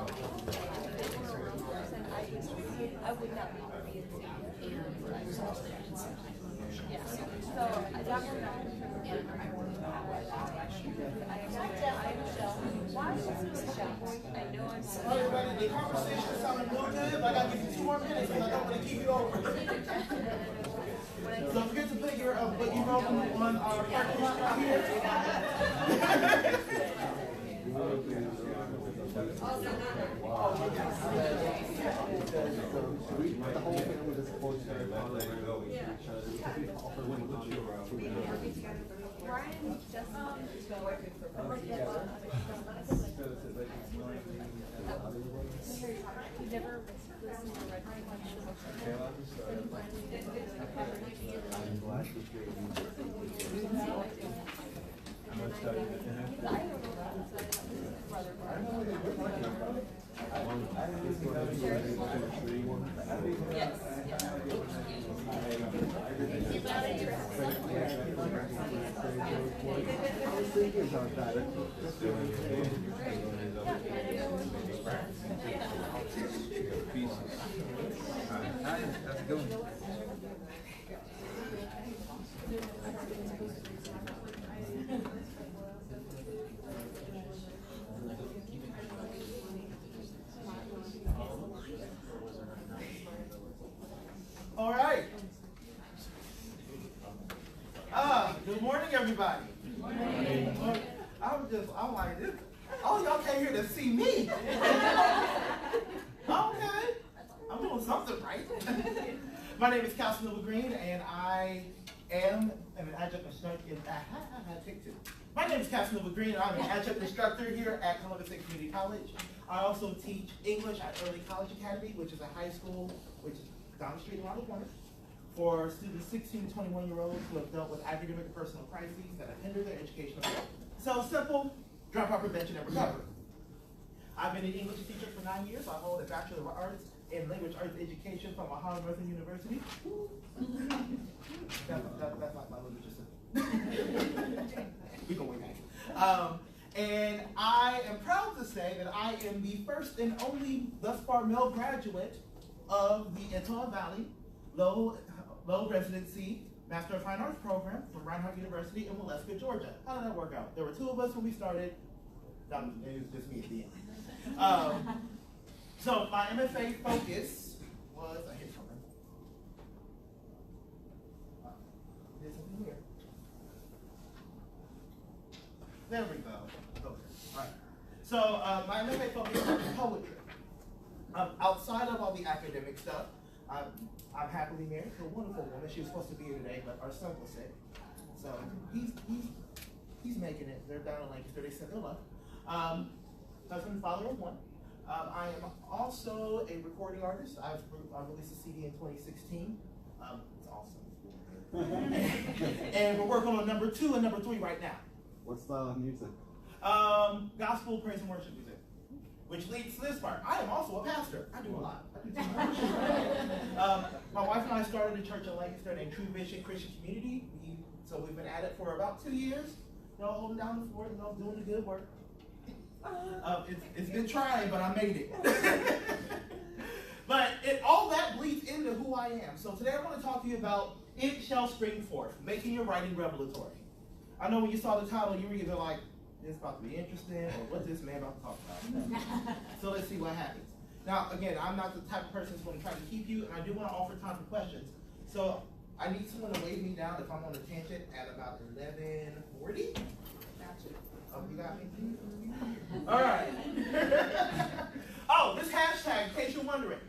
I would not leave the and I was also yeah. So I got one back and why is this Michelle? I know I'm so all right, ready? The conversation is sounding real good, but I gotta give you 2 more minutes because I don't want to keep you over. So don't forget to put your on our parking lot right here. The whole family just supports her. Brian just he never listened to Red Yes. How's it going? All right. Good morning, everybody. Good morning. I'm like this. Oh, y'all came here to see me. Okay. I'm doing something right. My name is Councilman Green, and I am an adjunct instructor. My name is Councilman Green, and I'm an adjunct instructor here at Columbus State Community College. I also teach English at Early College Academy, which is a high school, which is down the street around the corner, for students 16 to 21-year-olds who have dealt with academic and personal crises that have hindered their educational growth. So simple, dropout prevention and recovery. I've been an English teacher for 9 years. I hold a Bachelor of Arts in Language Arts Education from Ohio Northern University. That's like my language assistant. We go way back. And I am proud to say that I am the first and only thus far male graduate of the Etowah Valley Low Residency Master of Fine Arts program from Reinhardt University in Waleska, Georgia. How did that work out? There were 2 of us when we started. It was just me at the end. So my MFA focus was, I hit something. There's something here. There we go. Okay. All right. So my MFA focus is poetry. Outside of all the academic stuff, I'm happily married to a wonderful woman. She was supposed to be here today, but our son was sick. So he's making it. They're down in Lancaster. They sent their love. Husband and father of 1. I am also a recording artist. I released a CD in 2016. It's awesome. And we're working on number 2 and number 3 right now. What style of music? Gospel, praise, and worship music. Which leads to this part. I am also a pastor. I do a lot. I do too much. My wife and I started a church in Lancaster named True Vision Christian Community. So we've been at it for about 2 years. Holding down the fort, doing the good work. It's been trying, but I made it. But all that bleeds into who I am. So today I want to talk to you about It Shall Spring Forth, Making Your Writing Revelatory. I know when you saw the title, you were either like, this is about to be interesting, or what's this man about to talk about? So let's see what happens. Now, again, I'm not the type of person who's going to try to keep you, and I do want to offer time for questions. So I need someone to wave me down if I'm on a tangent at about 11:40. Oh, you got me? All right. Oh, this hashtag, in case you're wondering.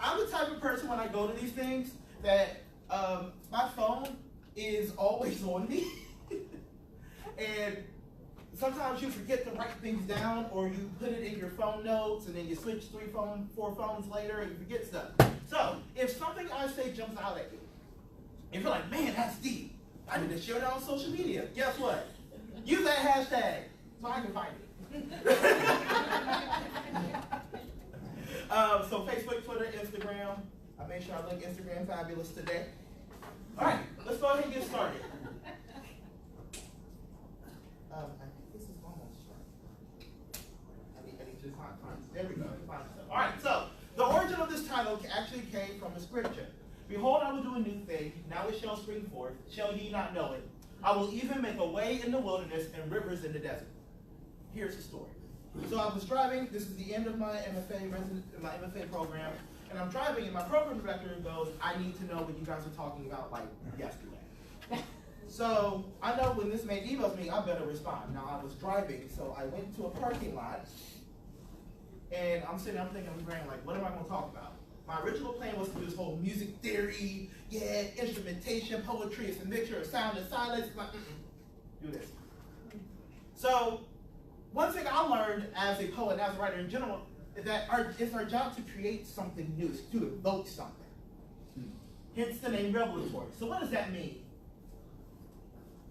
I'm the type of person when I go to these things that my phone is always on me. And sometimes you forget to write things down, or you put it in your phone notes, and then you switch 4 phones later, and you forget stuff. So, if something I say jumps out at you, if you're like, man, that's deep, I need to share that on social media. Guess what? Use that hashtag so I can find it. So Facebook, Twitter, Instagram. I made sure I link Instagram Fabulous today. All right, let's go ahead and get started. I think this is almost right. I need to find fine. There we go. Fine. All right, so the origin of this title actually came from a scripture. Behold, I will do a new thing. Now it shall spring forth. Shall ye not know it? I will even make a way in the wilderness and rivers in the desert. Here's the story. So I was driving. This is the end of my MFA program. And I'm driving, and my program director goes, I need to know what you guys are talking about like yesterday. So I know when this man emails me, I better respond. Now I was driving, so I went to a parking lot, and I'm sitting, I'm thinking, I'm brain like, what am I going to talk about? My original plan was to do this whole music theory, instrumentation, poetry, it's a mixture of sound and silence. Like, do this. So one thing I learned as a poet, as a writer in general, is that it's our job to create something new, to evoke something. Hence the name Revelatory. So what does that mean?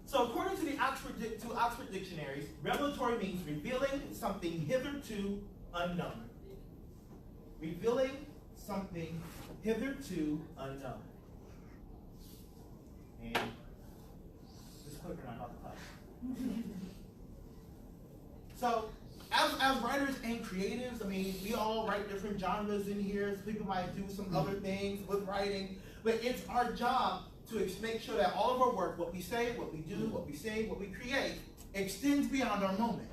So according to the Oxford dictionaries, revelatory means revealing something hitherto unknown. Revealing something hitherto unknown. And this quicker than I thought to type. So as writers and creatives, I mean, we all write different genres in here. So people might do some other things with writing, but it's our job to make sure that all of our work, what we say, what we do, what we say, what we create, extends beyond our moment.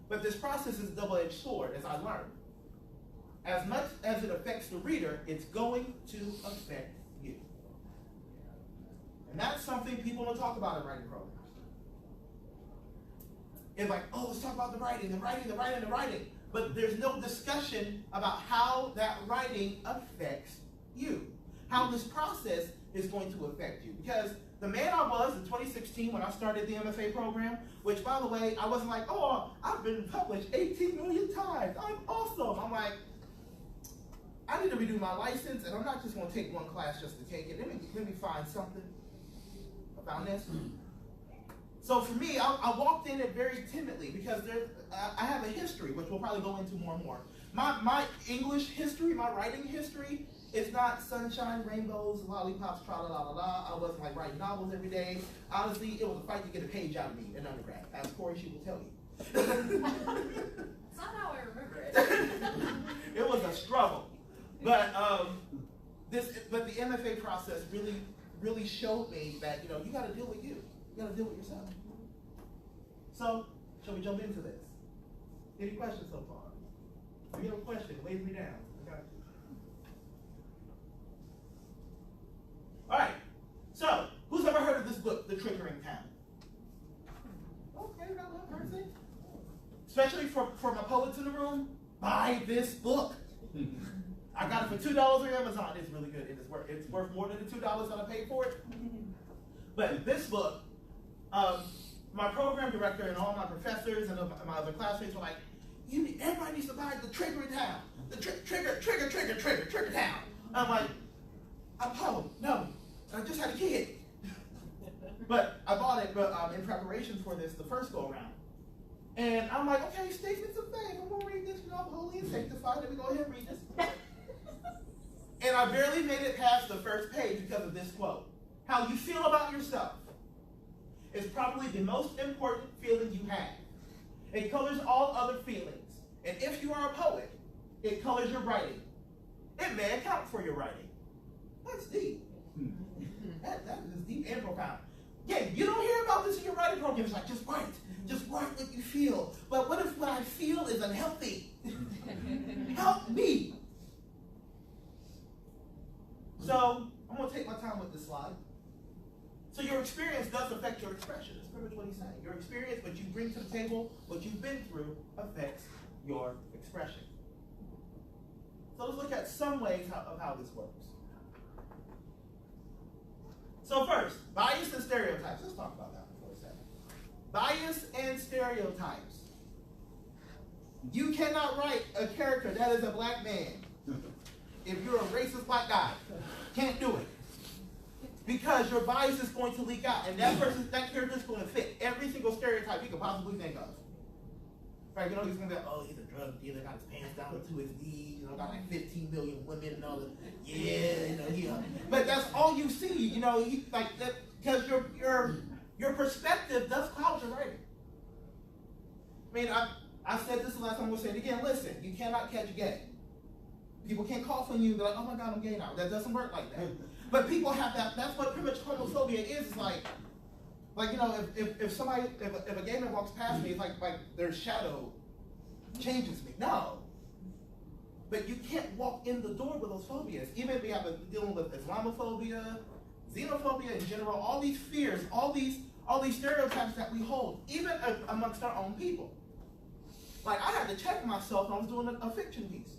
But this process is a double-edged sword, as I learned. As much as it affects the reader, it's going to affect you. And that's something people don't talk about in writing programs. It's like, oh, let's talk about the writing. But there's no discussion about how that writing affects you. How this process is going to affect you. Because the man I was in 2016 when I started the MFA program, which by the way, I wasn't like, oh, I've been published 18 million times. I'm awesome. I'm like, I need to redo my license, and I'm not just going to take one class just to take it. Let me find something. I found this. So for me, I walked in it very timidly because I have a history, which we'll probably go into more and more. My English history, my writing history, it's not sunshine, rainbows, lollipops, tra-la-la-la-la. I wasn't like writing novels every day. Honestly, it was a fight to get a page out of me in undergrad, as Corey, she will tell you. It's not how I remember it. It was a struggle. But the MFA process really showed me that, you know, you got to deal with you. You got to deal with yourself. So, shall we jump into this? Any questions so far? If you have a question, wave me down. I got you. All right. So, who's ever heard of this book, The Triggering Town? Okay, we got one person. Especially for my poets in the room, buy this book. I got it for $2 on Amazon. It's really good. It's worth more than the $2 that I paid for it. But this book, my program director and all my professors and my other classmates were like, everybody needs to buy The Triggering Town. The trigger town. I'm like, oh, no, I just had a kid. But I bought it in preparation for this, the first go around. And I'm like, okay, statements of faith. I'm going to read this. You know, I'm holy and sanctified. Let me go ahead and read this. And I barely made it past the first page because of this quote. How you feel about yourself is probably the most important feeling you have. It colors all other feelings. And if you are a poet, it colors your writing. It may account for your writing. That's deep. That is deep and profound. Yeah, you don't hear about this in your writing program. It's like, just write what you feel. But what if what I feel is unhealthy? Help me. So, I'm going to take my time with this slide. So your experience does affect your expression. That's pretty much what he's saying. Your experience, what you bring to the table, what you've been through, affects your expression. So let's look at some ways of how this works. So first, bias and stereotypes. Let's talk about that for a second. Bias and stereotypes. You cannot write a character that is a black man if you're a racist black guy. Can't do it. Because your bias is going to leak out, and that character is going to fit every single stereotype you could possibly think of. Right? You know, he's going to be like, oh, he's a drug dealer, got his pants down to his knees, you know, got like 15 million women and all that. Yeah, you know, but that's all you see, you know, like that, because your perspective does cloud your writing. I mean, I said this the last time, I'm gonna say it again. Listen, you cannot catch gay. People can't cough on you and be like, oh my God, I'm gay now. That doesn't work like that. But people have that, that's what pretty much homophobia is. It's like you know, if somebody, if a gay man walks past me, it's like their shadow changes me. No. But you can't walk in the door with those phobias. Even if we have dealing with Islamophobia, xenophobia in general, all these fears, all these stereotypes that we hold, even amongst our own people. Like, I had to check myself when I was doing a fiction piece.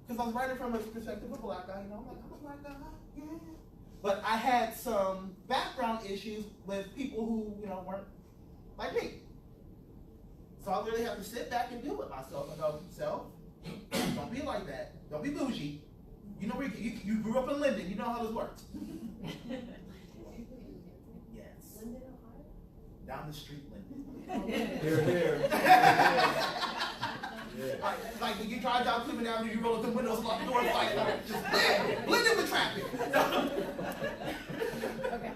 Because I was writing from a perspective of a black guy, you know, I'm like, I'm a black guy, yeah. But I had some background issues with people who, you know, weren't like me. So I really have to sit back and deal with myself and go, self, don't be like that. Don't be bougie. You know where you grew up in Linden. You know how this works. Yes. Linden, Ohio? Down the street, Linden. Here. Like when you drive down Cleveland Avenue, you roll up the windows, lock the doors, like just blend in with traffic. Okay.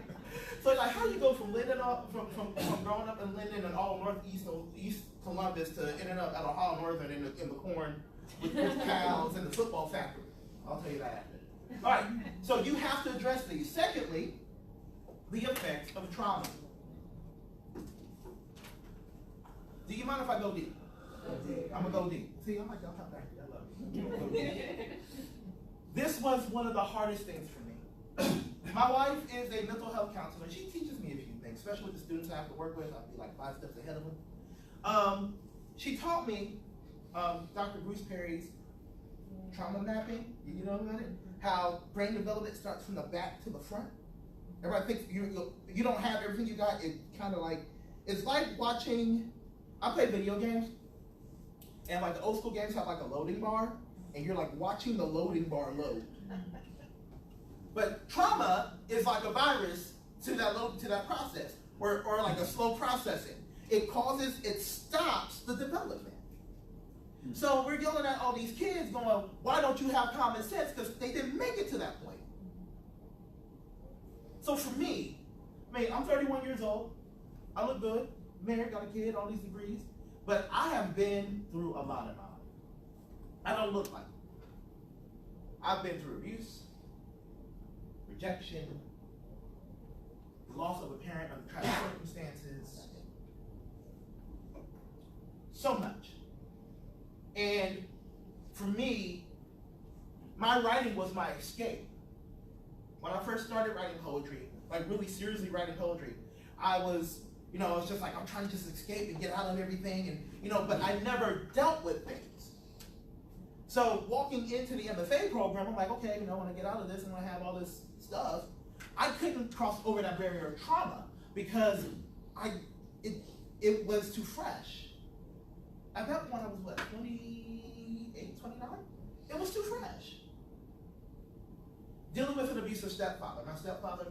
So like, how do you go from Linden from growing up in Linden and all northeast or East Columbus to ending up at Ohio Northern in the corn with cows and the football factory? I'll tell you that after. All right. So you have to address these. Secondly, the effects of trauma. Do you mind if I go deep? I'm gonna go deep. See, I'm like, y'all come back. I love you. This was one of the hardest things for me. My wife is a mental health counselor. She teaches me a few things, especially with the students I have to work with. I'll be like 5 steps ahead of them. She taught me Dr. Bruce Perry's trauma mapping. You know about it? How brain development starts from the back to the front. Everybody thinks you don't have everything you got. It kind of like, it's like watching, I play video games, and like the old school games have like a loading bar, and you're like watching the loading bar load. But trauma is like a virus to that process, or like a slow processing. It stops the development. So we're yelling at all these kids going, why don't you have common sense? Because they didn't make it to that point. So for me, I'm 31 years old. I look good, married, got a kid, all these degrees. But I have been through a lot in my life. I don't look like it. I've been through abuse, rejection, loss of a parent under tragic circumstances, so much. And for me, my writing was my escape. When I first started writing poetry, like really seriously writing poetry, I was, you know, it's just like I'm trying to just escape and get out of everything, and you know, but I never dealt with things. So walking into the MFA program, I'm like, okay, you know, when I get out of this and I have all this stuff, I couldn't cross over that barrier of trauma because it was too fresh. At that point, I was what, 28, 29? It was too fresh. Dealing with an abusive stepfather. My stepfather,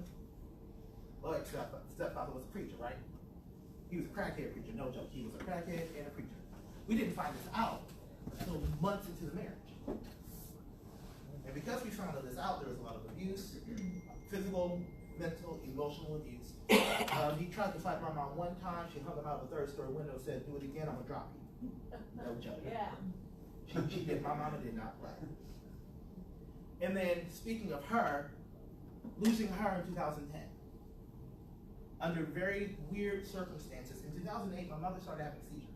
well, stepfather was a preacher, right? He was a crackhead preacher, no joke. He was a crackhead and a preacher. We didn't find this out until months into the marriage. And because we found this out, there was a lot of abuse, physical, mental, emotional abuse. He tried to fight my mom one time. She hung him out of a third-story window and said, do it again, I'm going to drop you. No joke. Yeah. She did. My mama did not play. And then, speaking of her, losing her in 2010. Under very weird circumstances. In 2008, my mother started having seizures.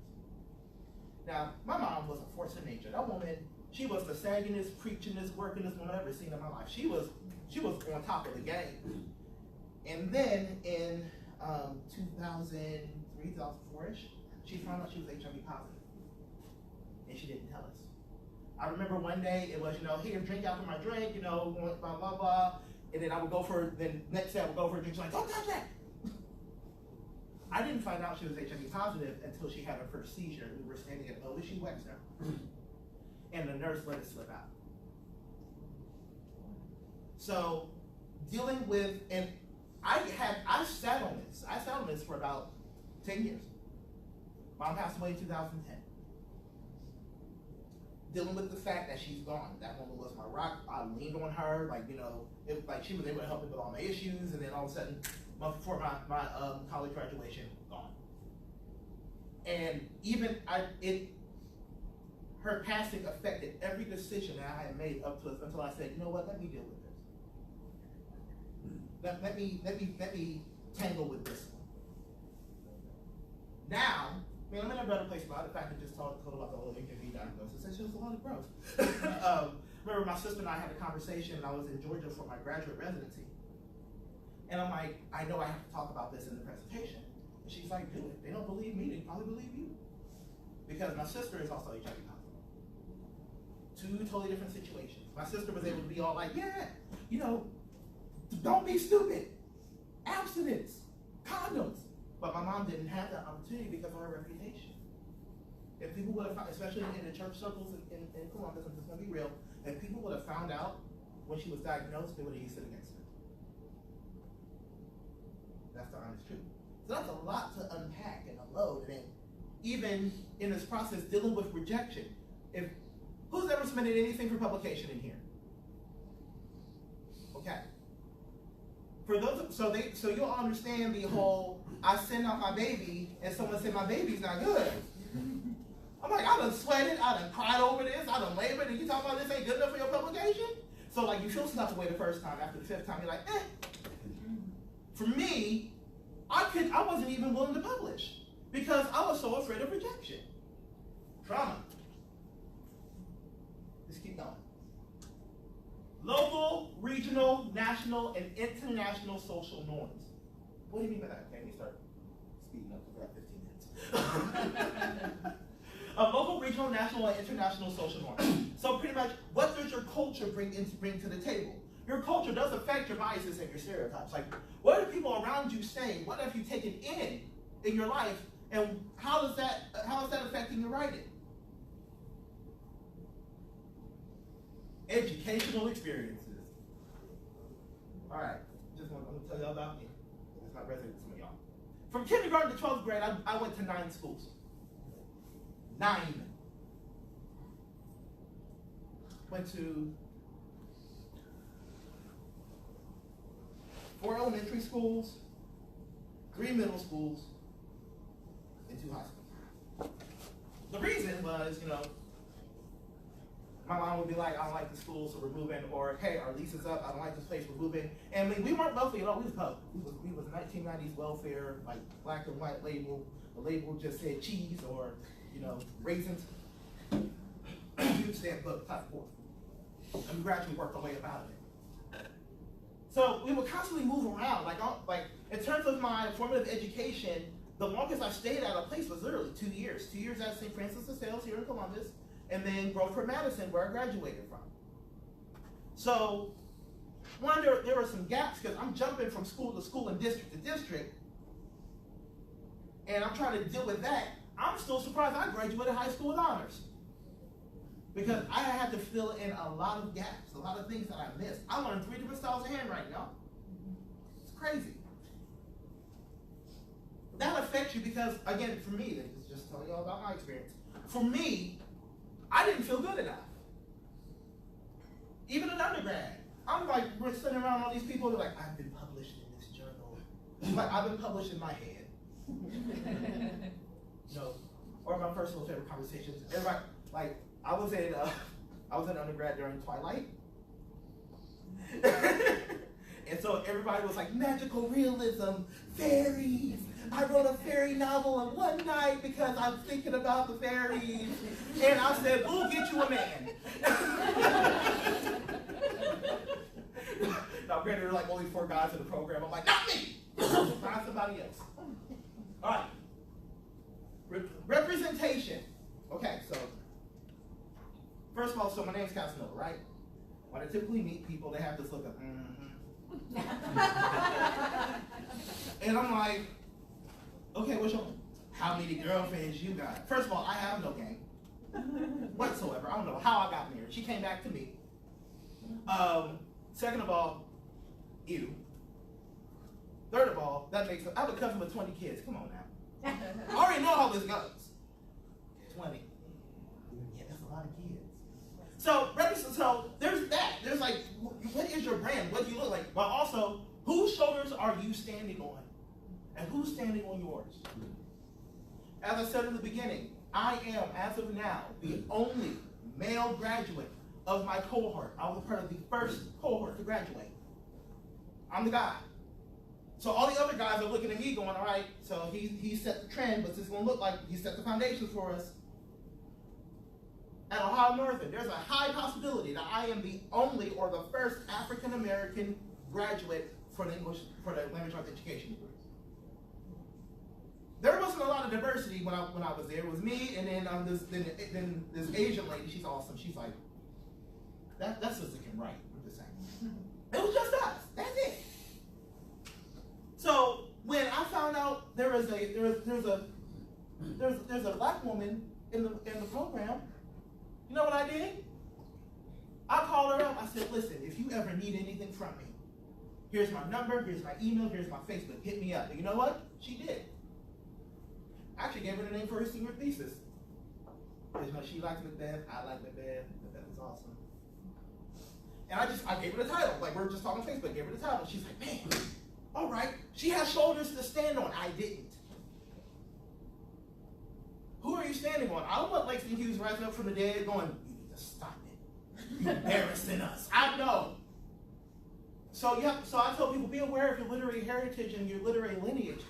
Now, my mom was a force of nature. That woman, she was the saggingest, preachingest, workingest woman I've ever seen in my life. She was on top of the game. And then in 2003, 2004-ish, she found out she was HIV positive. And she didn't tell us. I remember one day, it was, you know, here, drink after my drink, you know, blah, blah, blah. And then I would go for, then next day I would go for a drink. She's like, don't touch that. I didn't find out she was HIV positive until she had her first seizure. We were standing at OSU Wexner, and the nurse let it slip out. So, dealing with, and I sat on this. I sat on this for about 10 years. Mom passed away in 2010. Dealing with the fact that she's gone. That woman was my rock. I leaned on her, like, you know, like she was able to help me with all my issues, and then all of a sudden, a month before my college graduation, gone. And even her passing affected every decision that I had made up to us until I said, you know what, let me deal with this. Let me tangle with this one. Now, I mean, I'm in a better place about it. In fact, I just told about the whole HIV diagnosis. It's just a lot of growth. Remember, my sister and I had a conversation, and I was in Georgia for my graduate residency. And I'm like, I know I have to talk about this in the presentation. And she's like, do it. They don't believe me, they probably believe you. Because my sister is also HIV positive. Two totally different situations. My sister was able to be all like, yeah, you know, don't be stupid. Abstinence, condoms. But my mom didn't have that opportunity because of her reputation. If people would have, especially in the church circles in Columbus, I'm just going to be real, if people would have found out when she was diagnosed, they would have used it against her. That's the honest truth. So that's a lot to unpack and unload. And even in this process, dealing with rejection. Who's ever submitted anything for publication in here? Okay. For those, so you'll understand the whole, I send out my baby and someone said my baby's not good. I'm like, I done sweated, I done cried over this, I done labored, and you talking about this ain't good enough for your publication? So like you feel some type of way the first time, after the fifth time, you're like, eh. For me, I wasn't even willing to publish because I was so afraid of rejection. Trauma. Let's keep going. Local, regional, national, and international social norms. What do you mean by that? Okay, let me start speeding up for about 15 minutes. Local, regional, national, and international social norms. So pretty much, what does your culture bring to the table? Your culture does affect your biases and your stereotypes. Like, what are people around you saying? What have you taken in your life, and how is that affecting your writing? Educational experiences. All right, I'm gonna tell y'all about me. It's not resonant to some of y'all. From kindergarten to 12th grade, I went to 9 schools. 9. Went to 4 elementary schools, 3 middle schools, and 2 high schools. The reason was, you know, my mom would be like, I don't like the school, so we're moving, or hey, our lease is up, I don't like this place, we're moving. And I mean, we weren't wealthy at all, we was poor. We was 1990s welfare, like black and white label. The label just said cheese or, you know, raisins. Huge stamp book, type 4. And we gradually worked our way up out of it. So we would constantly move around, like in terms of my formative education, the longest I stayed at a place was literally 2 years. 2 years at St. Francis de Sales here in Columbus, and then Groveland, Madison, where I graduated from. So, there were some gaps because I'm jumping from school to school and district to district, and I'm trying to deal with that. I'm still surprised I graduated high school with honors because I had to fill in a lot of gaps, a lot of things that I missed. I learned 3 different styles of handwriting, y'all. It's crazy. That affects you because, again, for me, this is just telling you all about my experience. For me, I didn't feel good enough. Even in undergrad. I'm like, we're sitting around all these people who are like, I've been published in this journal. Like, I've been published in my head. You know, or my personal favorite conversations. Everybody, like, I was in undergrad during Twilight. And so everybody was like, magical realism, fairies. I wrote a fairy novel in one night because I'm thinking about the fairies. And I said, we'll get you a man. Now, granted, there are like only 4 guys in the program. I'm like, not me. Find somebody else. All right. Representation. Okay, so first of all, so my name's Casanova, right? When I typically meet people, they have this look of, And I'm like, okay, how many girlfriends you got? First of all, I have no game whatsoever. I don't know how I got married. She came back to me. Second of all, ew. Third of all, I have a cousin with 20 kids. Come on now. I already know how this goes. 20. Yeah, that's a lot of kids. So there's that. There's like, what is your brand? What do you look like? But also, whose shoulders are you standing on? And who's standing on yours? As I said in the beginning, I am, as of now, the only male graduate of my cohort. I was a part of the first cohort to graduate. I'm the guy. So all the other guys are looking at me going, all right, so he set the trend, what's this going to look like? He set the foundation for us. At Ohio Northern, there's a high possibility that I am the only or the first African-American graduate for the language arts education degree. There wasn't a lot of diversity when I was there. It was me and then this Asian lady. She's awesome. She's like, that sister can write. I'm just saying. It was just us. That's it. So when I found out there's a black woman in the program, you know what I did? I called her up. I said, listen, if you ever need anything from me, here's my number, here's my email, here's my Facebook. Hit me up. And you know what? She did. I actually gave her the name for her senior thesis. Because you know, she liked Macbeth, I liked Macbeth. Macbeth was awesome. And I gave her the title. Like, we were just talking on Facebook. Gave her the title. She's like, man, all right. She has shoulders to stand on. I didn't. Who are you standing on? I don't want Langston Hughes rising up from the dead going, you need to stop it. You're embarrassing us. I know. So I tell people, be aware of your literary heritage and your literary lineage.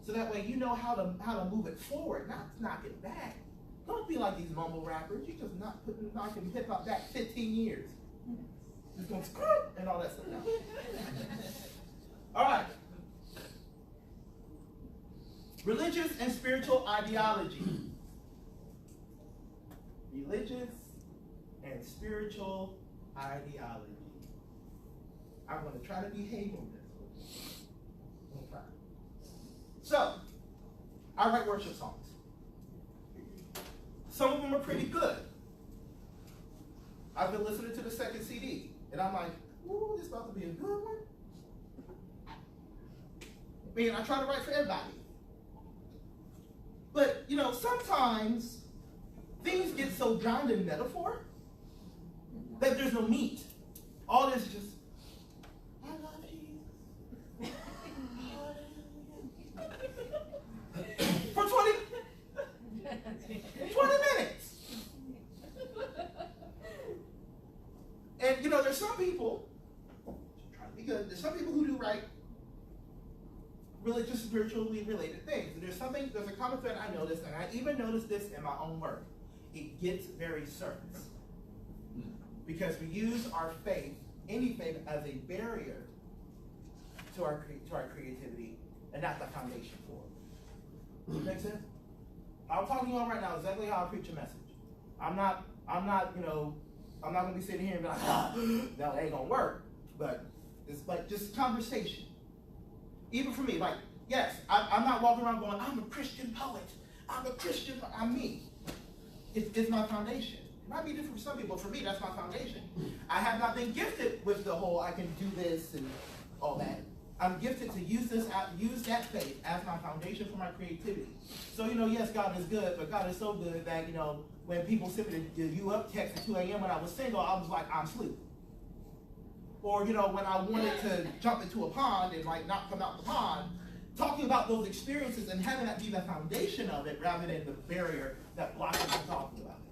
So that way you know how to move it forward, not knock it back. Don't be like these mumble rappers. You just knocking hip hop back 15 years. Just going and all that stuff. All right. Religious and spiritual ideology. Religious and spiritual ideology. I'm going to try to behave on this. I'm going to try. So, I write worship songs. Some of them are pretty good. I've been listening to the second CD, and I'm like, ooh, this is about to be a good one. I mean, I try to write for everybody. But, you know, sometimes things get so drowned in metaphor that there's no meat. All this is just, I love Jesus. For 20 minutes. And, you know, there's some people, trying to be good, there's some people who do write religious, spiritually related things. And there's a common thread I noticed, and I even noticed this in my own work. It gets very surface. Because we use our faith, any faith, as a barrier to our creativity, and not the foundation for it. Does that make sense? I'm talking to you all right now exactly how I preach a message. I'm not gonna be sitting here and be like, no, it ain't gonna work. But it's like just conversation. Even for me, like, yes, I'm not walking around going, I'm a Christian poet. I'm me. It's my foundation. It might be different for some people. For me, that's my foundation. I have not been gifted with the whole I can do this and all that. I'm gifted to use that faith as my foundation for my creativity. So, you know, yes, God is good, but God is so good that, you know, when people sent me the "you up" text at 2 a.m. when I was single, I was like, I'm asleep. Or, you know, when I wanted to jump into a pond and like not come out the pond, talking about those experiences and having that be the foundation of it rather than the barrier that blocks us from talking about it.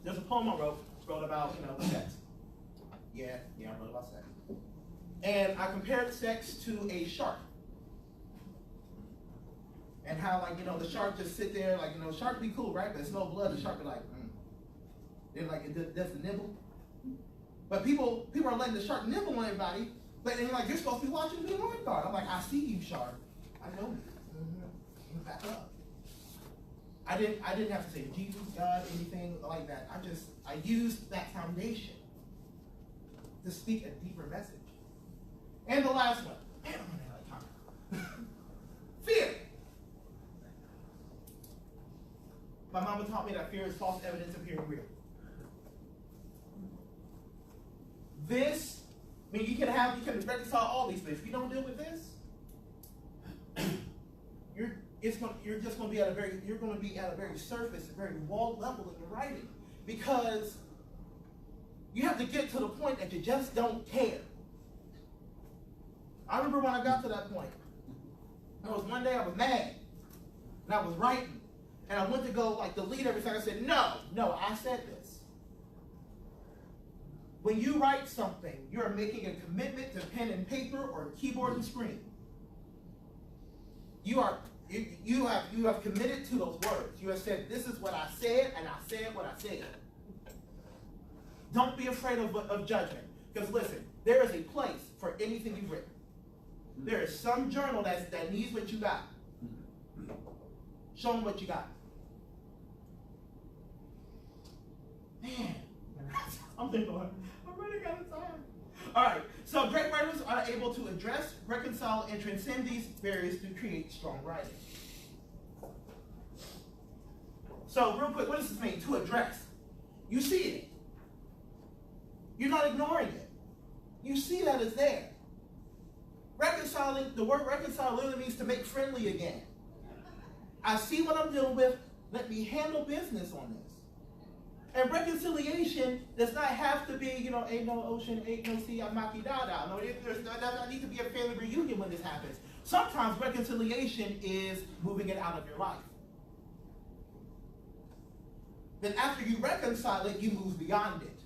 There's a poem I wrote about, you know, sex. Yeah, I wrote about sex. And I compared sex to a shark. And how, like, you know, the shark just sit there, like, you know, shark be cool, right? But there's no blood, the shark be like, They're like, it does the nibble. But people are letting the shark nibble on everybody, but then like, you're supposed to be watching me lifeguard. I'm like, I see you, shark. I know you. Back up. I didn't have to say Jesus, God, anything like that. I used that foundation to speak a deeper message. And the last one. Man, I'm running out of time. Fear. My mama taught me that fear is false evidence appearing real. This, I mean, you can reconcile all these things. If you don't deal with this, you're going to be at a very surface, a very wall level in your writing, because you have to get to the point that you just don't care. I remember when I got to that point. There was one day I was mad, and I was writing, and I went to go like delete everything. I said, no, I said this. When you write something, you are making a commitment to pen and paper or keyboard and screen. You have committed to those words. You have said, this is what I said, and I said what I said. Don't be afraid of judgment. Because listen, there is a place for anything you've written. There is some journal that needs what you got. Show them what you got. Man, I'm running out of time. All right, so great writers are able to address, reconcile, and transcend these barriers to create strong writing. So real quick, what does this mean? To address. You see it. You're not ignoring it. You see that it's there. Reconciling, the word reconcile literally means to make friendly again. I see what I'm dealing with. Let me handle business on this. And reconciliation does not have to be, ain't no ocean, ain't no sea, I'm maki da. No, there doesn't need to be a family reunion when this happens. Sometimes reconciliation is moving it out of your life. Then after you reconcile it, you move beyond it.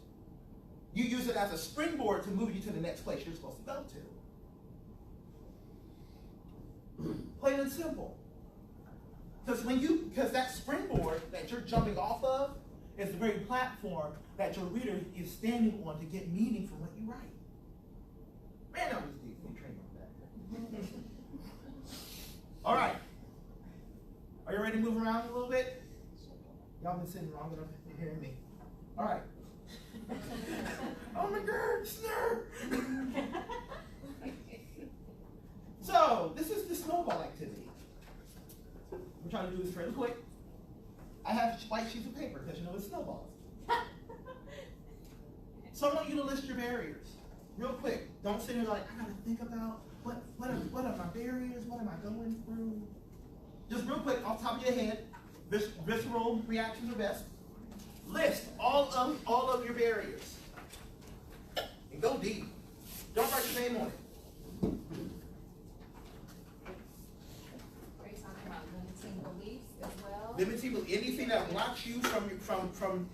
You use it as a springboard to move you to the next place you're supposed to go to. Plain and simple. Because that springboard that you're jumping off of is the very platform that your reader is standing on to get meaning from what you write. Man, that was deep. We trained on that. All right. Are you ready to move around a little bit? Y'all been sitting long enough to hear me. All right. Oh my God, snare! So, this is the snowball activity. We're trying to do this fairly quick. I have white sheets of paper because it's snowballs. So I want you to list your barriers. Real quick. Don't sit here like, I gotta think about what are my barriers? What am I going through? Just real quick, off the top of your head, visceral reactions are best. List all of your barriers. And go deep. Don't write your name on it. Are you talking about limiting beliefs as well? Limiting anything that blocks you from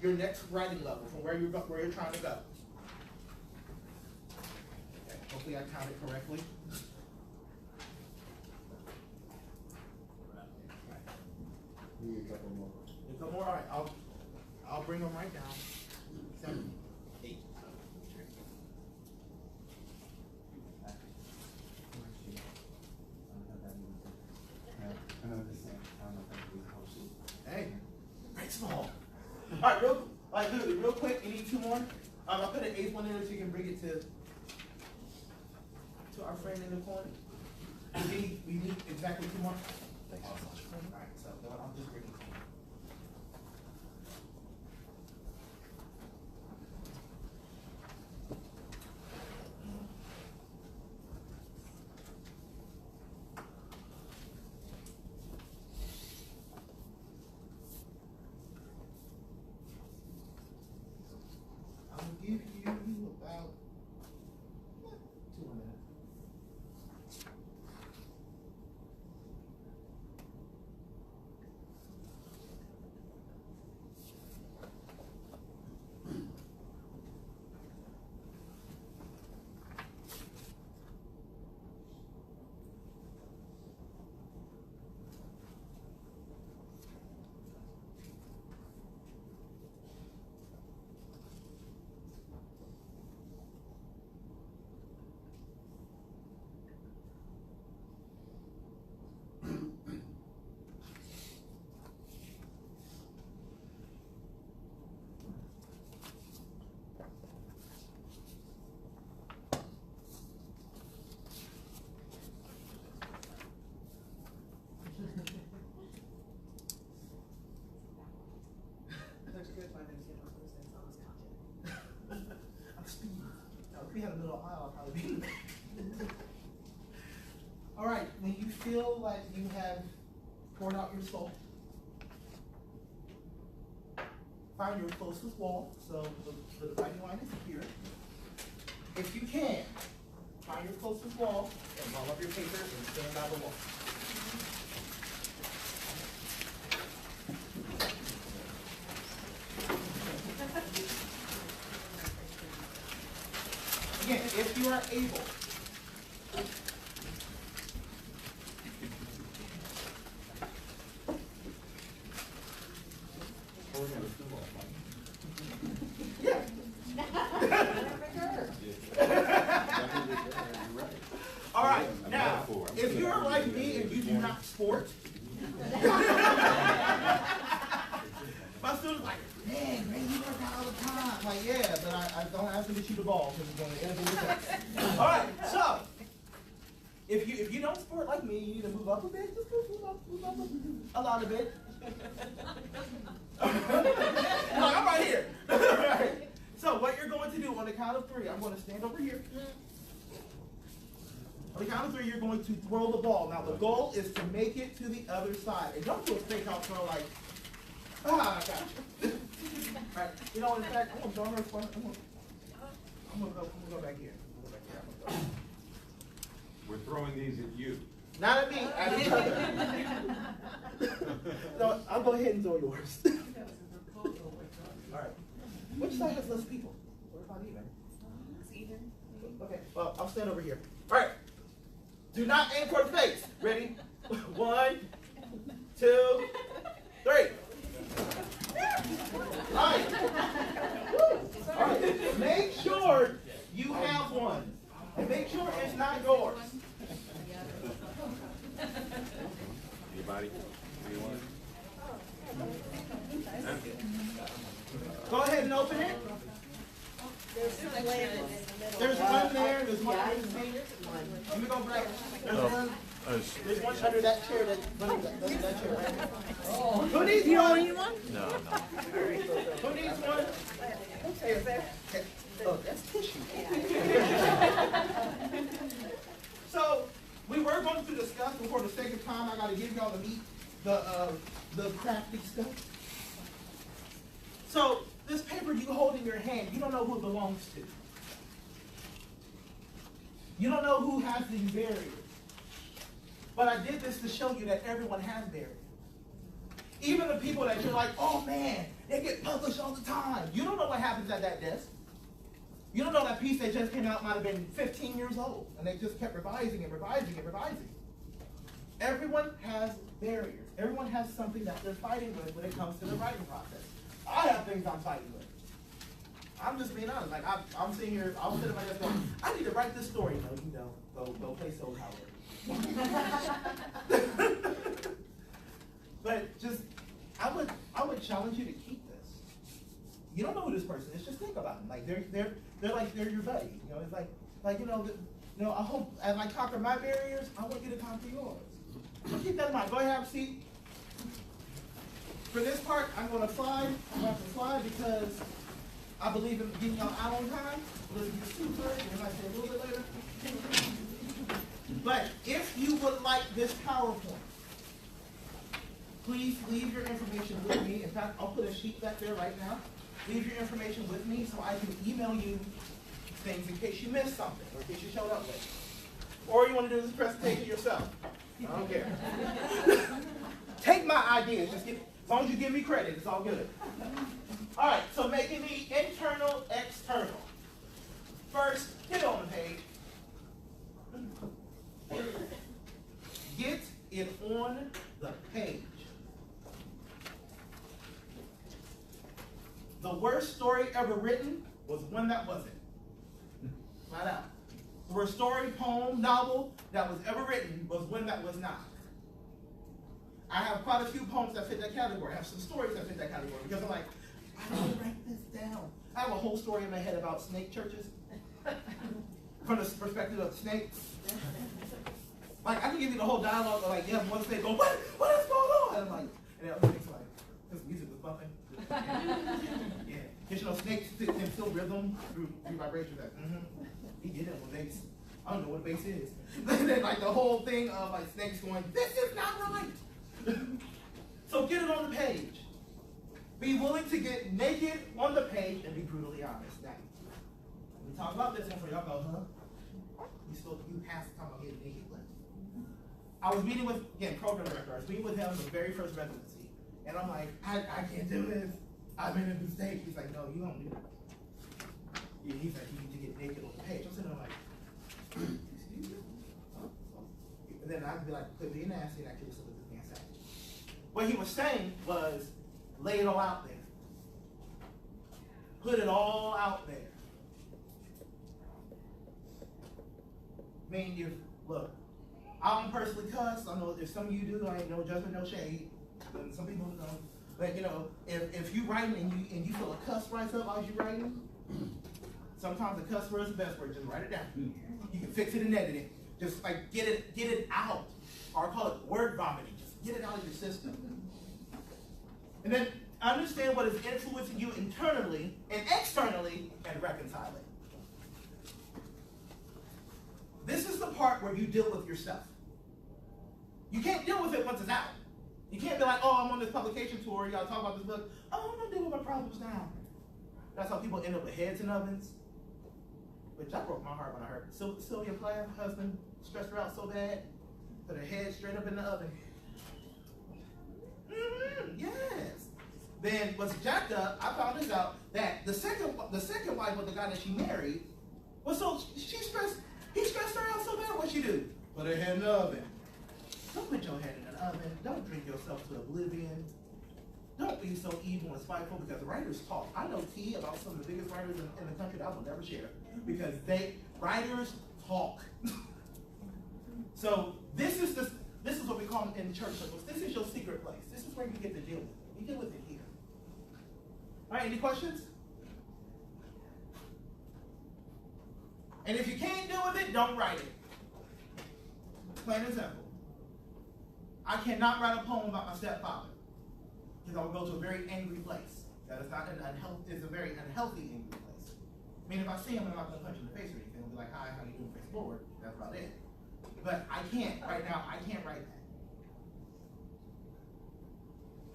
your next writing level, from where you're trying to go. Okay, hopefully I counted correctly. Need a couple more. A couple more. All right, I'll bring them right down. 7, 8. Hey, right small. All right, real quick. You need 2 more. I'll put an 8th one in there so you can bring it to our friend in the corner. We need exactly 2 more. Thanks so much. All right, so I'll just bring it. Give you about 2 minutes. If we had a middle aisle, I'd probably be. All right, when you feel like you have poured out your soul, find your closest wall. So the dividing line is here. If you can, find your closest wall and roll up your papers and stand by the wall. if you are able, yeah. All right, now, if you're like me and you do not sport, my students like, man, Ray, you work out all the time. I'm like, yeah, but I don't ask them to shoot the ball because it's going to end up. All right, so if you don't sport like me, you need to move up a bit. Just move up a lot of bit. Look, I'm right here. Right. So what you're going to do on the count of 3, I'm going to stand over here. On the count of 3, you're going to throw the ball. Now the goal is to make it to the other side. And don't do a fake out throw like, I got you. All right. You know, in fact, I'm going to go back here. We're throwing these at you. Not at me, at each other. No, I'll go ahead and throw yours. All right. Which side has less people? What about even? It's even. Okay, well, I'll stand over here. All right. Do not aim for the face. Ready? 1, 2, 3. All right. All right. Make sure you have one. And make sure it's not yours. Anybody? Anyone? Go ahead and open it. There's one there. There's one under the seat. Let me go back. There's one under that chair. That chair right there. Who needs one? You don't need one? No. Who needs one? Okay. Oh, that's tissue. So we were going to discuss, but for the sake of time, I got to give y'all the meat, the crafty stuff. So this paper you hold in your hand, you don't know who it belongs to. You don't know who has these barriers. But I did this to show you that everyone has barriers. Even the people that you're like, oh man, they get published all the time. You don't know what happens at that desk. You don't know that piece that just came out might have been 15 years old, and they just kept revising and revising and revising. Everyone has barriers. Everyone has something that they're fighting with when it comes to the writing process. I have things I'm fighting with. I'm just being honest. Like I'm sitting here, I was sitting at my desk going, I need to write this story. No, you don't. Go play Soul Howard. But just, I would challenge you to keep this. You don't know who this person is. Just think about them. Like they're your buddy. You know, it's like I hope as I conquer my barriers, I want you to conquer yours. So keep that in mind. Go ahead, have a seat. For this part, I'm going to slide. I'm going to slide because I believe in getting y'all out on time. Let's get super. We might say a little bit later. But if you would like this PowerPoint, please leave your information with me. In fact, I'll put a sheet back there right now. Leave your information with me so I can email you things in case you missed something or in case you showed up late. Or you want to do this presentation yourself. I don't care. Take my ideas. As long as you give me credit, it's all good. All right, so making the internal external. First, get on the page. Get it on the page. The worst story ever written was one that wasn't. Flat out. The worst story, poem, novel that was ever written was one that was not. I have quite a few poems that fit that category. I have some stories that fit that category because I'm like, I need to write this down. I have a whole story in my head about snake churches from the perspective of snakes. Like, I can give you the whole dialogue of like, you have one snake go, what is going on? And I'm like, and the other snake's like, this music was bumping. Yeah. Because you know, snakes can feel rhythm through vibrations. Like, he did it on bass. I don't know what bass is. And then like the whole thing of like snakes going, this is not right. So get it on the page. Be willing to get naked on the page and be brutally honest. Now, we talk about this one for y'all go, huh? You passed the time about getting naked. I was meeting with, again, program director. I was meeting with him the very first residency. And I'm like, I can't do this. I've been in a mistake. He's like, no, you don't do it. He said you need to get naked on the page. I'm sitting there like, excuse me? And then I'd be like, quit being nasty and actually listen to this man say. What he was saying was, lay it all out there. Put it all out there. I mean, look, I don't personally cuss. I know if some of you do, I ain't no judgment, no shade. And some people don't. But you know, if you writing and you feel a cuss rise up while you writing, sometimes a cuss word is the best word. Just write it down. You can fix it and edit it. Just like get it out. Or I call it word vomiting. Just get it out of your system. And then understand what is influencing you internally and externally and reconcile it. This is the part where you deal with yourself. You can't deal with it once it's out. You can't be like, oh, I'm on this publication tour, you gotta talk about this book. Oh, I'm gonna deal with my problems now. That's how people end up with heads in ovens. Which that broke my heart when I heard Sylvia Plath's husband stressed her out so bad, put her head straight up in the oven. Yes. Then what's jacked up, I found this out, that the second wife of the guy that she married was he stressed her out so bad, what'd she do? Put her head in the oven. Don't put your head in an oven. Don't drink yourself to oblivion. Don't be so evil and spiteful, because writers talk. I know tea about some of the biggest writers in the country that I will never share, because writers talk. So this is what we call in church circles. This is your secret place. This is where you get to deal with it. You deal with it here. All right, any questions? And if you can't deal with it, don't write it. Plain and simple. I cannot write a poem about my stepfather, because I will go to a very angry place. That is not it's a very unhealthy angry place. I mean, if I see him, I'm not going to punch him in the face or anything. I'll be like, hi, how you doing, face forward. That's about it. But I can't, right now, I can't write that.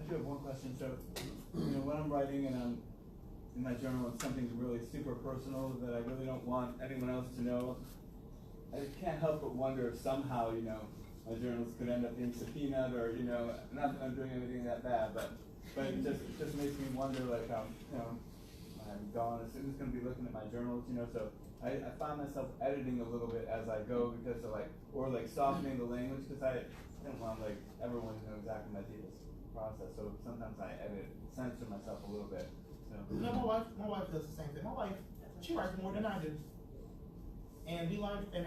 I do have one question. So, when I'm writing and I'm in my journal, it's something really super personal that I really don't want anyone else to know, I can't help but wonder if somehow, my journals could end up being subpoenaed, or, not that I'm doing anything that bad, but it just makes me wonder, like, how, I'm gone, who's going to be looking at my journals, so I find myself editing a little bit as I go, because of, or softening the language, because I don't want, everyone to know exactly my deepest process, so sometimes I edit, censor myself a little bit. So. No, my wife does the same thing. My wife, she writes more than I do. And we learned, and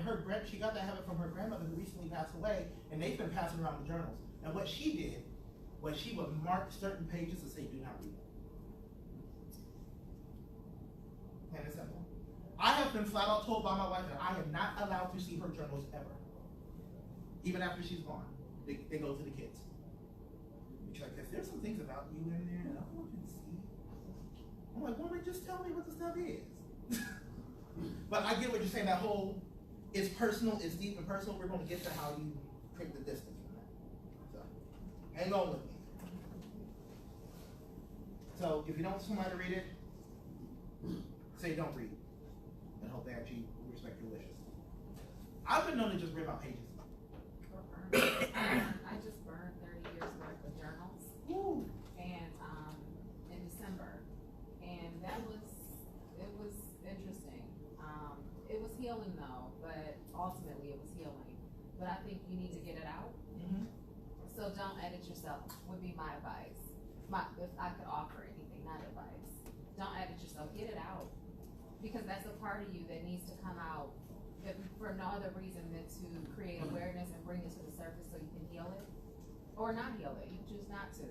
she got that habit from her grandmother, who recently passed away, and they've been passing around the journals. And what she did was she would mark certain pages and say, do not read. Plain and simple. I have been flat out told by my wife that I am not allowed to see her journals ever. Even after she's gone. They go to the kids. She's like, there's some things about you in there that I want you to see. I'm like, woman, just tell me what the stuff is. But I get what you're saying, that whole, it's personal, it's deep and personal. We're going to get to how you create the distance from that. So, hang on with me. So, if you don't want somebody to read it, say don't read. And hope they actually respect your wishes. I've been known to just rip out pages. I just burned 30 years worth of journals. Woo. And in December. And it was interesting. It was healing though, but ultimately it was healing. But I think you need to get it out. Mm-hmm. So don't edit yourself, would be my advice. If I could offer anything, not advice. Don't edit yourself, get it out. Because that's a part of you that needs to come out for no other reason than to create awareness and bring it to the surface so you can heal it. Or not heal it, you choose not to.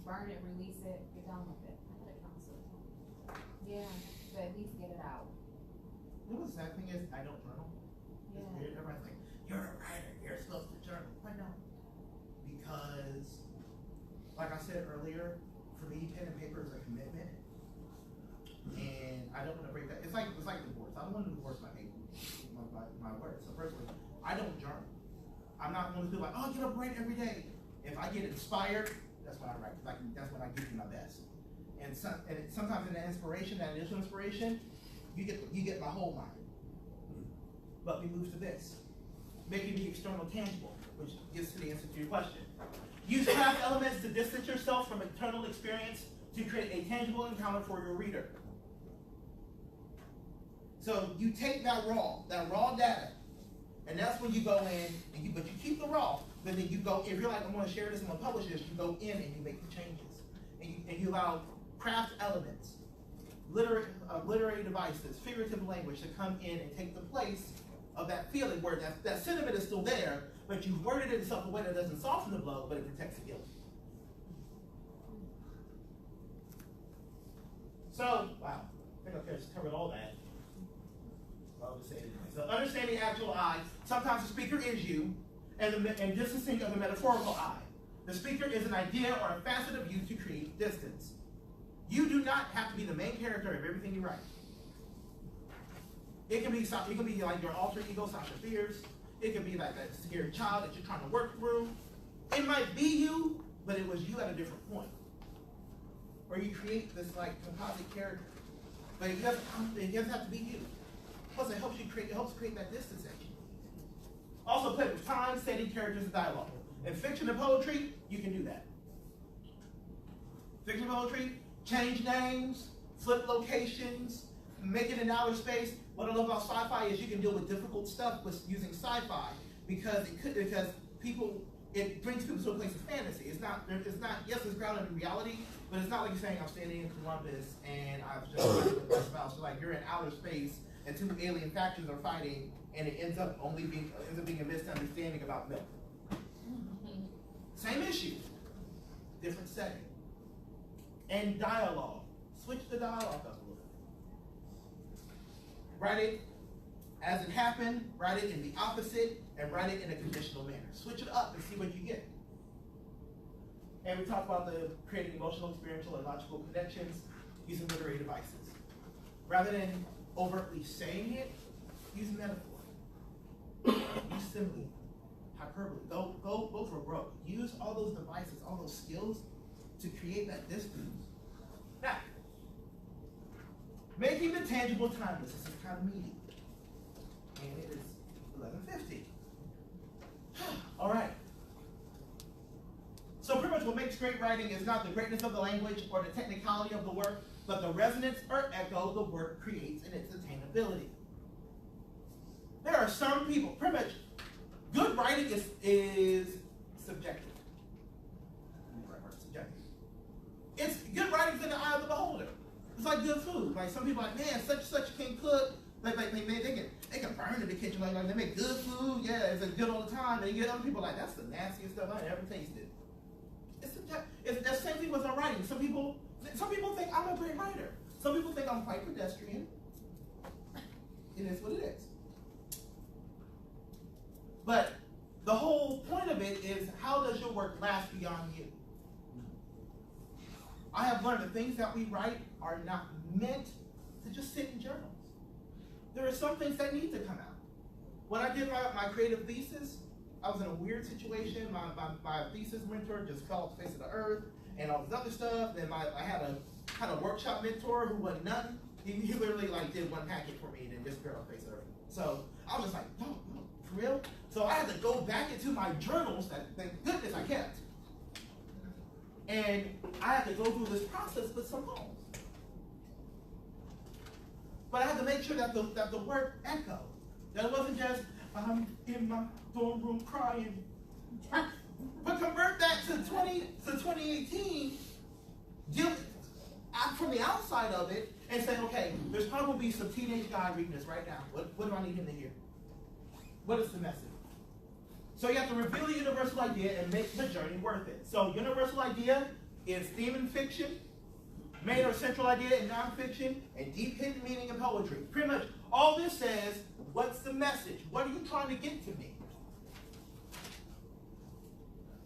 Burn it, release it, get done with it. Yeah, but at least get it out. You know what the sad thing is? I don't journal. Yeah. Everybody's like, you're a writer, you're supposed to journal. I don't. Because, like I said earlier, for me, pen and paper is a commitment. And I don't want to break that. It's like divorce. I don't want to divorce my paper, my words. So personally, I don't journal. I'm not one of those people like, oh, get up, write every day. If I get inspired, that's when I write. That's when I give you my best. And sometimes in that inspiration, that initial inspiration, you get my whole mind. But we move to this. Making the external tangible, which gets to the answer to your question. Use craft elements to distance yourself from internal experience to create a tangible encounter for your reader. So you take that raw data, and that's when you go in, and but you keep the raw, but then you go, if you're like, I'm gonna share this, I'm gonna publish this, you go in and you make the changes. And you allow craft elements, literary devices, figurative language to come in and take the place of that feeling where that sentiment is still there, but you've worded it in such a way that doesn't soften the blow, but it protects the guilt. So, wow, I think I've just covered all that. I'll just say it anyway. So understanding actual I, sometimes the speaker is you, and distancing of the metaphorical I. The speaker is an idea or a facet of you to create distance. You do not have to be the main character of everything you write. It can be like your alter ego, Sasha Fierce. It can be like that scared child that you're trying to work through. It might be you, but it was you at a different point. Or you create this like composite character. But it doesn't have to be you. Plus it helps create that distance at you. Also play with time, setting, characters, and dialogue. In fiction and poetry, you can do that. Fiction and poetry, change names, flip locations, make it in outer space. What I love about sci-fi is you can deal with difficult stuff with using sci-fi because it brings people to a place of fantasy. It's not, yes, it's grounded in reality, but it's not like you're saying I'm standing in Columbus and I've just with my spouse. So like you're in outer space and two alien factions are fighting and it ends up being a misunderstanding about milk. Same issue, different setting. And dialogue. Switch the dialogue up a little bit. Write it as it happened, write it in the opposite, and write it in a conditional manner. Switch it up and see what you get. And we talked about creating emotional, experiential, and logical connections using literary devices. Rather than overtly saying it, use metaphor. Use simile, hyperbole. Go for broke. Use all those devices, all those skills to create that distance. Now, making the tangible timeless. This is kind of meaty. And it is 11:50. All right. So pretty much what makes great writing is not the greatness of the language or the technicality of the work, but the resonance or echo the work creates in its attainability. There are some people, pretty much, good writing is subjective. It's good writing's in the eye of the beholder. It's like good food. Like some people are like, man, such can cook. Like they can burn in the kitchen. Like they make good food. Yeah, it's good all the time. And you get other people like, that's the nastiest stuff I ever tasted. It's the same thing with our writing. Some people think I'm a great writer. Some people think I'm quite pedestrian. It is what it is. But the whole point of it is, how does your work last beyond you? I have learned the things that we write are not meant to just sit in journals. There are some things that need to come out. When I did my creative thesis, I was in a weird situation. My thesis mentor just fell off the face of the earth and all this other stuff. Then I had a workshop mentor who wasn't nothing. He literally like did one packet for me and then disappeared off the face of the earth. So I was just like, no, for real? So I had to go back into my journals that, thank goodness, I kept. And I had to go through this process with some poems. But I had to make sure that the work echoed. That it wasn't just, I'm in my dorm room crying. But convert that to 2018, deal from the outside of it, and say, okay, there's probably some teenage guy reading this right now. What do I need him to hear? What is the message? So you have to reveal the universal idea and make the journey worth it. So universal idea is theme in fiction, main or central idea in nonfiction, and deep hidden meaning in poetry. Pretty much all this says, what's the message? What are you trying to get to me?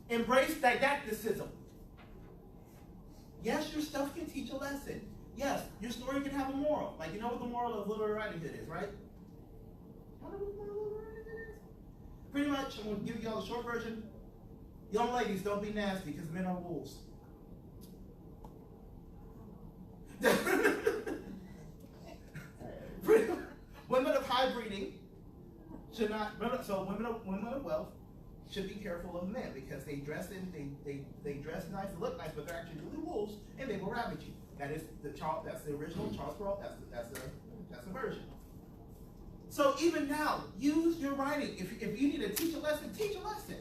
Embrace didacticism. Yes, your stuff can teach a lesson. Yes, your story can have a moral. Like, you know what the moral of literary writing is, right? I don't know what the moral of literary writing is. Pretty much, I'm going to give you all the short version. Young ladies, don't be nasty because men are wolves. Women of high breeding should not. So women of wealth should be careful of men because they dress nice and look nice, but they're actually really wolves and they will ravage you. That's the original Charles Perrault. That's the version. So even now, use your writing. If you need to teach a lesson, teach a lesson.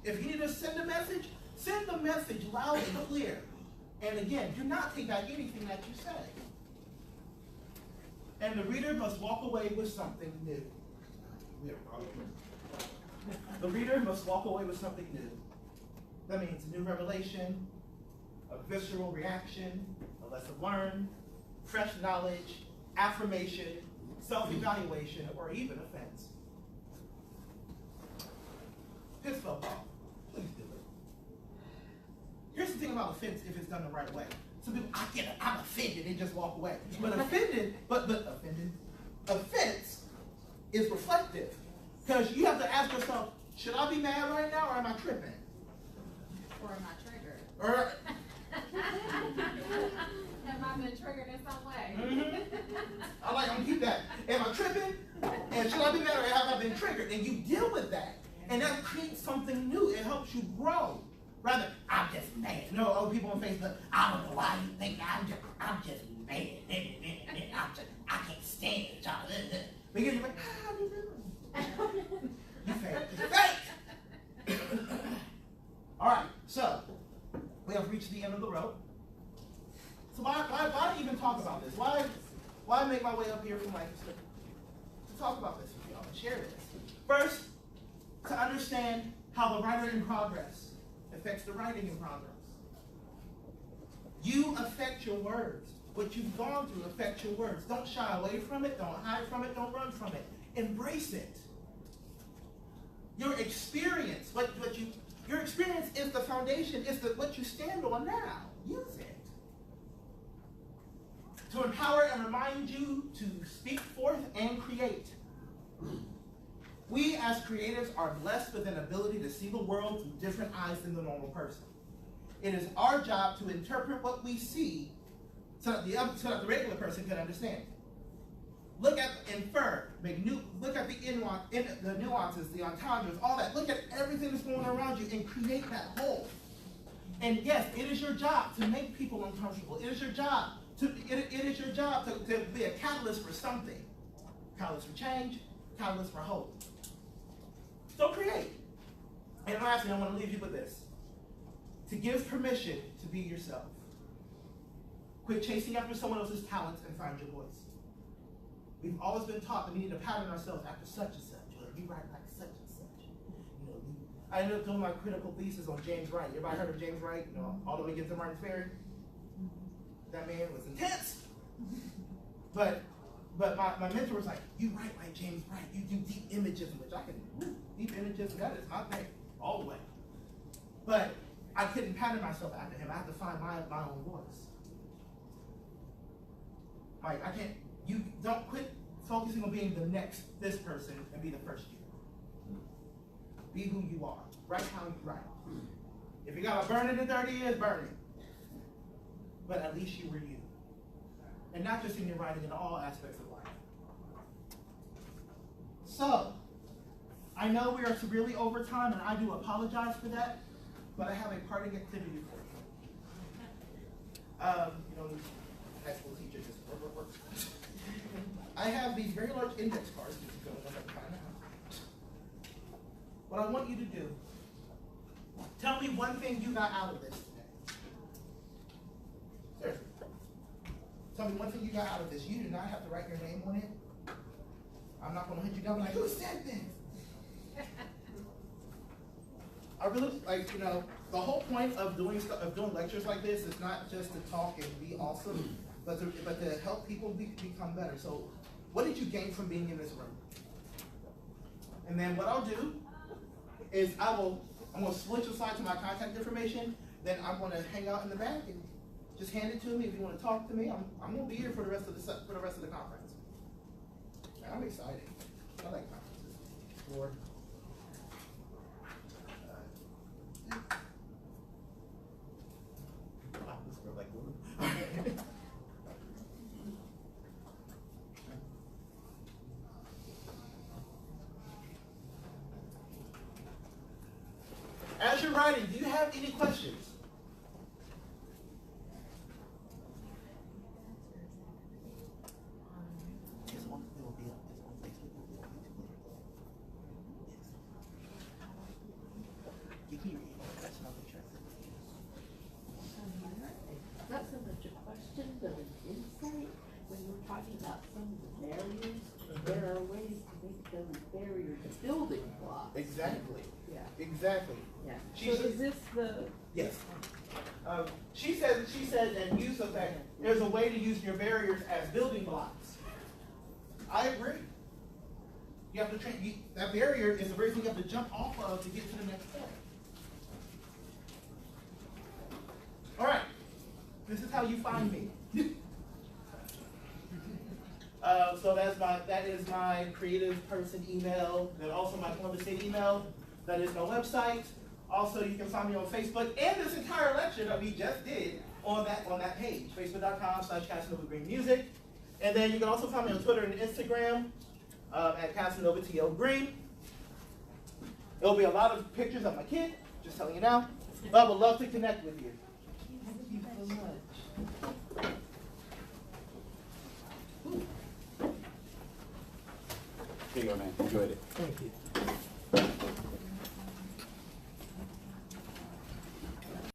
If you need to send the message loud and clear. And again, do not take back anything that you say. And the reader must walk away with something new. The reader must walk away with something new. That means a new revelation, a visceral reaction, a lesson learned, fresh knowledge, affirmation, self-evaluation, or even offense. Piss fell off. Please do it. Here's the thing about offense if it's done the right way. Some people, I'm offended, they just walk away. But offense is reflective. Because you have to ask yourself, should I be mad right now or am I tripping? Or am I triggered? Or Have I been triggered in some way? I'm gonna keep that. Am I tripping? And should I be mad or have I been triggered? And you deal with that. And that creates something new. It helps you grow. Rather, I'm just mad. No, other people on Facebook, I don't know why you think I'm just mad. I can't stand y'all. Because you're like, how you doing? You fake. It's fake. All right, so we have reached the end of the road. So why even talk about this? Why make my way up here from Lancaster to talk about this with y'all and share this? First, to understand how the writer in progress affects the writing in progress. You affect your words. What you've gone through affects your words. Don't shy away from it. Don't hide from it. Don't run from it. Embrace it. Your experience, your experience is the foundation, is what you stand on now. Use it. To empower and remind you to speak forth and create. We as creators are blessed with an ability to see the world through different eyes than the normal person. It is our job to interpret what we see so that the regular person can understand. Look at, infer, look at the nuances, the entendres, all that. Look at everything that's going on around you and create that whole. And yes, it is your job to make people uncomfortable. It is your job to be a catalyst for something. Catalyst for change, catalyst for hope. So create. And lastly, I want to leave you with this. To give permission to be yourself. Quit chasing after someone else's talents and find your voice. We've always been taught that we need to pattern ourselves after such and such, or you write like such and such. I ended up doing my critical thesis on James Wright. Everybody heard of James Wright? All the way to Martin's Ferry. That man was intense. But my mentor was like, you write like James Wright. You do deep imagism, which I can do. Deep imagism, that is my thing, all the way. But I couldn't pattern myself after him. I had to find my own voice. Like, you don't quit focusing on being the next this person and be the first you. Be who you are. Write how you write. If you gotta burn it in 30 years, burn it. But at least you were you. And not just in your writing, in all aspects of life. So, I know we are severely over time, and I do apologize for that, but I have a parting activity for you. High school teacher just work. I have these very large index cards, which you don't know how to find out. What I want you to do, tell me one thing you got out of this today. Seriously. Tell me one thing you got out of this. You do not have to write your name on it. I'm not going to hit you down like, who said this? I really, the whole point of doing lectures like this is not just to talk and be awesome, but to help people become better. So what did you gain from being in this room? And then what I'll do is I'm going to switch aside to my contact information. Then I'm going to hang out in the back and just hand it to me. If you want to talk to me, I'm going to be here for the rest of the conference. I'm excited. I like conferences. Lord. As you're writing, do you have any questions? bit of insight when you were talking about some of the barriers. There are ways to make those barriers building blocks. Exactly. Yeah, Exactly. yeah. She So should- is this the, Yes. She said that use of that, there's a way to use your barriers as building blocks. I agree. You have to train, that barrier is the very thing you have to jump off of to get to the next step. All right, this is how you find me. So that is my creative person email, and also my Columbus State email. That is my website. Also, you can find me on Facebook and this entire lecture that we just did on that page, facebook.com/CasanovaGreenMusic. And then you can also find me on Twitter and Instagram at CasanovaTLGreen. There'll be a lot of pictures of my kid, just telling you now. But I would love to connect with you. Thank you so much. Here you go, man. Enjoyed it. Thank you.